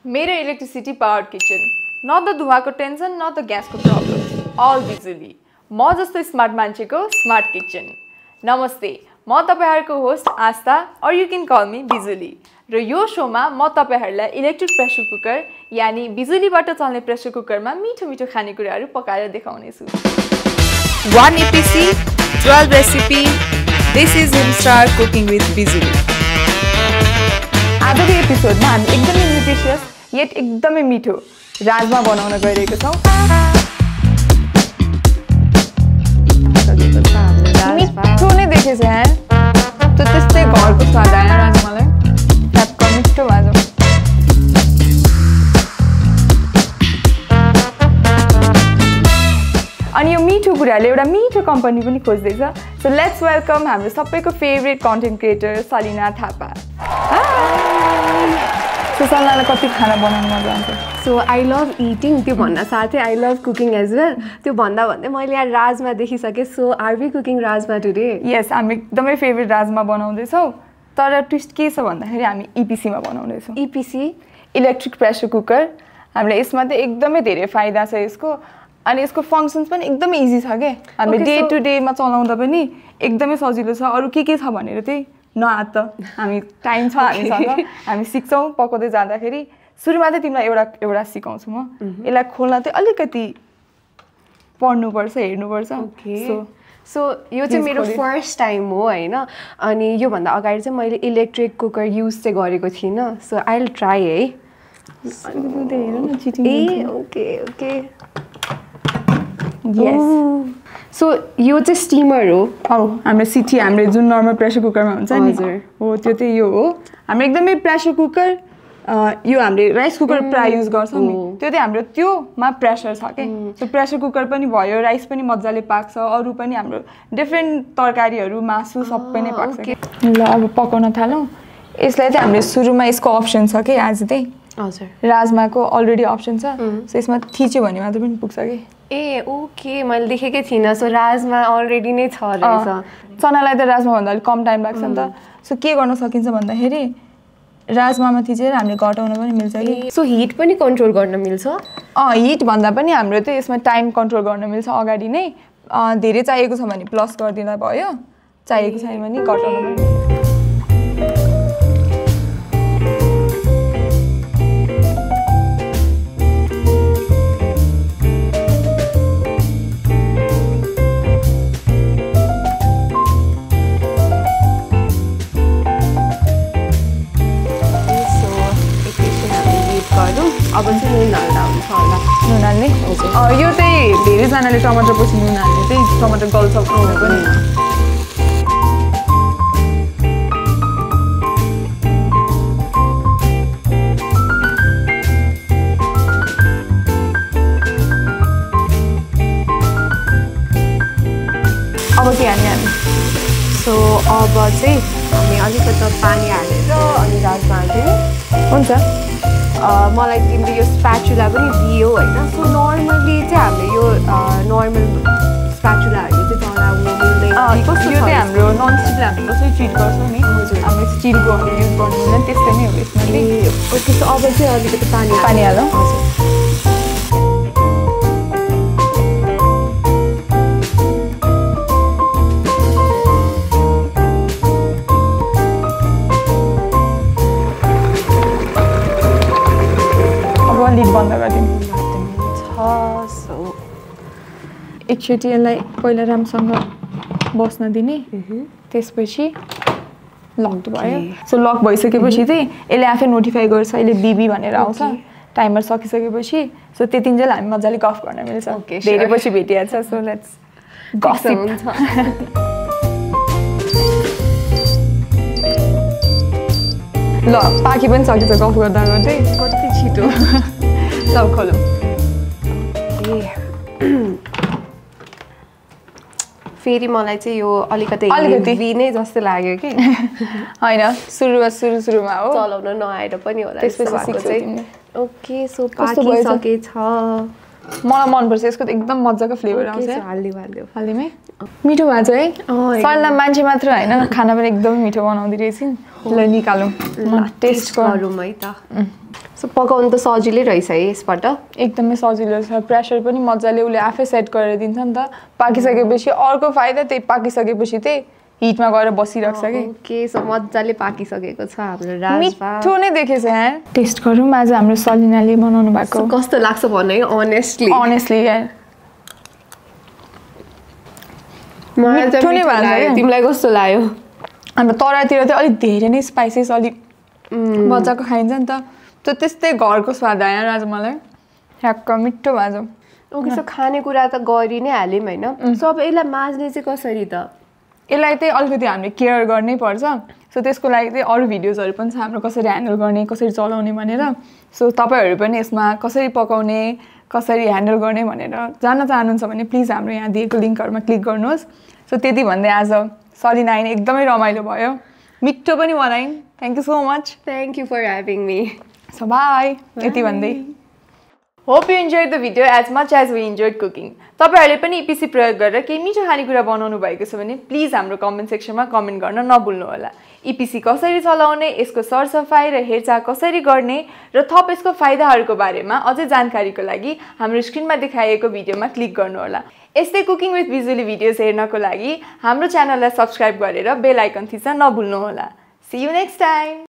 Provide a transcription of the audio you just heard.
मेरो electricity powered kitchen, न त धुवाको टेन्सन न त ग्यासको प्रब्लम, अल बिजुली। म जस्तो स्मार्ट मान्छेको स्मार्ट किचन। नमस्ते, म तपाईहरुको होस्ट आस्था, और यु क्यान कल मी बिजुली। र यो शोमा म तपाईहरुलाई इलेक्ट्रिक प्रेसर कुकर यानी बिजुलीबाट चल्ने प्रेसर कुकरमा मिठो मिठो खानेकुराहरु पकाएर देखाउने छु। 1 EPC, 12 recipe, this is Himstar cooking with बिजुली। आजको एपिसोडमा हामी एकदमै न्युट्रिसियस यट एकदमै मिठो राजमा बनाउन गइरहेको छौं। मिठो नै देखेछ यार, त्यो त्यस्तै घरको स्वाद आयो राजमालाई। ट्यापको मिठो भाजो। अनि यो मिठो कुराले एउटा मिठो कम्पनी पनि खोज्दैछ। सो लेट्स वेलकम हाम्रो सबैको favourite content creator Salina Thapa. So सलिनालाई कति खाना बनाउन मजा आउँछ? सो आई लभ इटिङ, त्यो भन्न साथै I love cooking as well. त्यो भन्दा भन्दै मैले यहाँ राजमा देखिसकेँ। So are we cooking rajma today? Yes, हामी एकदमै फेभरेट राजमा बनाउँदैछौँ। तर ट्विस्ट के छ भन्दाखेरि हामी इपिसीमा बनाउँदैछौँ। EPC electric pressure cooker. हामीले यसमा चाहिँ एकदमै धेरै फाइदा छ यसको, अनि यसको फङ्सन्स पनि एकदमै इजी छ के। हामीले डे टु डेमा चलाउँदा पनि एकदमै सजिलो छ। अरू के छ भनेर चाहिँ नआत त, हामी टाइम छ हामीसँग, हामी सिक्छौँ पकाउँदै जाँदाखेरि। सुरुमा चाहिँ तिमीलाई एउटा सिकाउँछु म। यसलाई खोल्न चाहिँ अलिकति पढ्नुपर्छ, हेर्नुपर्छ। सो यो चाहिँ मेरो फर्स्ट टाइम हो होइन। अनि योभन्दा अगाडि चाहिँ मैले इलेक्ट्रिक कुकर युज चाहिँ गरेको थिइनँ। सो आई विल ट्राई है। ए ओके ओके यस। सो यो चाहिँ स्टिमर हो। हाम्रो सिटी हाम्रो जुन नर्मल प्रेसर कुकरमा हुन्छ नि हो, त्यो चाहिँ यो हो। हाम्रो एकदमै प्रेसर कुकर यो हामीले राइस कुकर प्राय युज गर्छौँ नि, त्यो चाहिँ हाम्रो त्योमा प्रेसर छ के। त्यो प्रेसर कुकर पनि भयो, राइस पनि मजाले पाक्छ, अरू पनि हाम्रो डिफ्रेन्ट तरकारीहरू मासु सबै नै पाक्छ के। ल अब पकाउन थालौँ। यसलाई चाहिँ हामीले सुरुमा यसको अप्सन छ कि आज चाहिँ हजुर राजमाको अलरेडी अप्सन छ। सो यसमा थिच्यो भने मात्र पनि पुग्छ कि। ए ओके, मैले देखेकै थिइनँ। सो राजमा अलरेडी नै छ रहेछ। चनालाई त राजमा भन्दा अलिक कम टाइम लाग्छ नि त। सो के गर्न सकिन्छ भन्दाखेरि राजमामा थिचेर हामीले घटाउन पनि मिल्छ कि। सो हिट पनि कन्ट्रोल गर्न मिल्छ? हिट भन्दा पनि हाम्रो चाहिँ यसमा टाइम कन्ट्रोल गर्न मिल्छ अगाडि नै। धेरै चाहिएको छ भने प्लस गरिदिँदा भयो, चाहिएको छैन भने घटाउन पनि मिल्छ। अब चाहिँ नुन हाल्दा हुन्छ होला। नुन हाल्ने? यो चाहिँ धेरैजनाले टमाटर पछि नुन हाल्ने चाहिँ टमाटर गल्छ पनि। अब के हाल्ने? सो अब चाहिँ हामी अलिकति पानी हालेर अनि राजमा हाल्दिउँ। हुन्छ। मलाई तिमीले यो स्प्याचुला पनि दियो होइन। सो नर्मली चाहिँ हामीले यो नर्मल स्प्याचुलाहरू चाहिँ चलाउनु मिल्दैन। यो चाहिँ हाम्रो ननस्टिकले हामी कसरी ट्रिट गर्छौँ नि, हाम्रो स्टिलको युज गर्नु हुँदैन, त्यस्तै नै हो यसमा चाहिँ। ओके, सो अब चाहिँ अलिकति पानी हालौँ। हजुर। लिड बन्द गरिदिनु। एकचोटि यसलाई पहिला राम्रोसँग बस्न दिने, त्यसपछि लक भयो। सो लक भइसकेपछि चाहिँ यसले आफै नोटिफाई गर्छ, यसले बिबी भनेर आउँछ टाइमर सकिसकेपछि। सो त्यतिन्जेल हामी मजाले गफ गर्न मिल्छ। धेरै पछि भेटिहाल्छ। सो लेट्स गसिप हुन्छ। ल पाकी पनि सकिन्छ गफ गर्दा गर्दै। कति छिटो। सब खोलौँ। फेरि मलाई चाहिँ यो अलिकति हेभी नै जस्तो लाग्यो कि। होइन, सुरुमा हो, चलाउन नआएर पनि होला। त्यसपछि चाहिँ ओके, सो पाकिसकेछ। मलाई मनपर्छ यसको, एकदम मजाको फ्लेभर आउँछ। हालिदिउँ है। मिठो भएको छ है। सल्लाह मान्छे मात्र होइन, खाना पनि एकदमै मिठो बनाउँदै रहेछन्। ल निकालौँ, टेस्ट गरौँ है त। सो पकाउनु त सजिलै रहेछ है यसबाट एकदमै सजिलो छ प्रेसर पनि मजाले उसले आफै सेट गरेर दिन्छ नि त पाकिसकेपछि अर्को फाइदा त्यही पाकिसकेपछि त्यही हिटमा गएर बसिरहेको छ कि ओके सो मजाले पाकिसकेको छ हाम्रो राजमा मिठो नै देखेछ यार टेस्ट गरौँ आज हाम्रो सलिनाले बनाउनु भएको कस्तो लाग्छ भन्नु है अनेस्टली यार मिठो नै लाग्यो तिमीलाई कस्तो लाग्यो हाम्रो तराईतिर चाहिँ अलिक धेरै नै स्पाइसेस अलिक मजाको खाइन्छ नि त त्यो त्यस्तै घरको स्वाद आयो आज मलाई ठ्याक्क मिठो भएको ओके सो खानेकुरा त गरि नै हाल्यौँ होइन सो अब यसलाई माझ्ने चाहिँ कसरी त यसलाई चाहिँ अलिकति हामीले केयर गर्नै पर्छ सो त्यसको लागि चाहिँ अरू भिडियोजहरू पनि छ हाम्रो कसरी ह्यान्डल गर्ने कसरी चलाउने भनेर सो तपाईँहरू पनि यसमा कसरी पकाउने कसरी ह्यान्डल गर्ने भनेर जान्न चाहनुहुन्छ भने प्लिज हाम्रो यहाँ दिएको लिङ्कहरूमा क्लिक गर्नुहोस् सो त्यति भन्दै आज सलिना आइन एकदमै रमाइलो भयो मिठो पनि बनाइन् thank you so much thank you for having me so bye यति भन्दै hope you enjoy the video as much as we enjoyed cooking तपाईँहरूले पनि इपिसी प्रयोग गरेर केही मिठो खानेकुरा बनाउनु भएको छ भने प्लिज हाम्रो कमेन्ट सेक्सनमा कमेन्ट गर्न नभुल्नुहोला इपिसी कसरी चलाउने यसको सरसफाइ र हेरचाह कसरी गर्ने र थप यसको फाइदाहरूको बारेमा अझै जानकारीको लागि हाम्रो स्क्रिनमा देखाइएको भिडियोमा क्लिक गर्नुहोला यस्तै कुकिङ विथ भिजुअली भिडियोज हेर्नको लागि हाम्रो च्यानललाई सब्सक्राइब गरेर बेल आइकन थिच्न नभुल्नुहोला सी यु नेक्स्ट टाइम